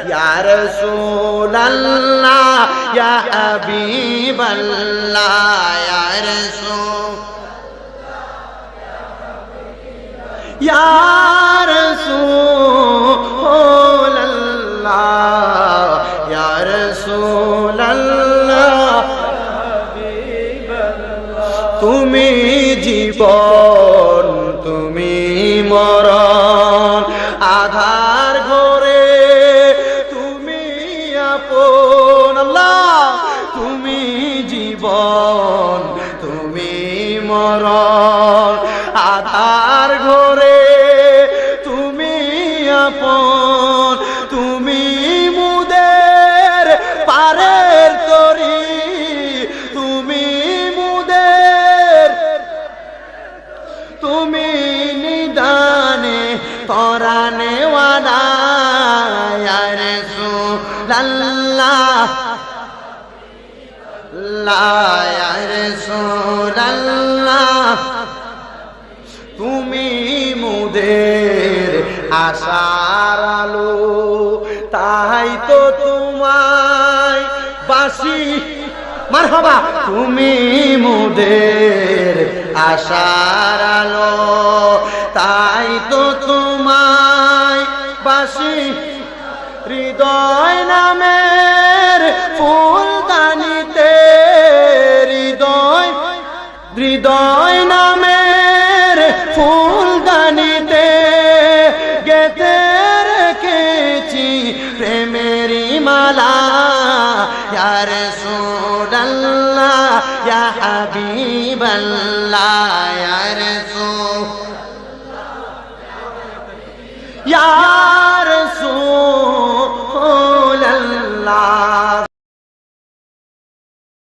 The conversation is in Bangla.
ইয়া রাসূলুল্লাহ ইয়া হাবিবাল্লাহ ইয়া রাসূল ইয়া রাসূলুল্লাহ ইয়া রাসূলুল্লাহ তুমি জীবন তুমি মরণ আধার ঘরে তুমি আপন আল্লাহ তুমি জীবন তুমি মরণ আধার ঘরে তুমি আপন তুমি মুদের পারের তরি তুমি মুদের তুমি নিদানে পরানে ওয়ালা ইয়া রাসূলুল্লাহ লা ইয়া রাসূলুল্লাহ তুমি মুদের আশার আলো তাই তো তোমায় বাসি মারহাবা তুমি মুদের আশার আলো তাই তো তোমায় বাসি হৃদয় নামের ফুলদানিতে হৃদয় নামের ফুলদানিতে গেঁথে রেখেছি প্রেমেরি মালা ইয়া রাসূলুল্লাহ ইয়া হাবিবাল্লাহ ইয়া রাসূল ইয়া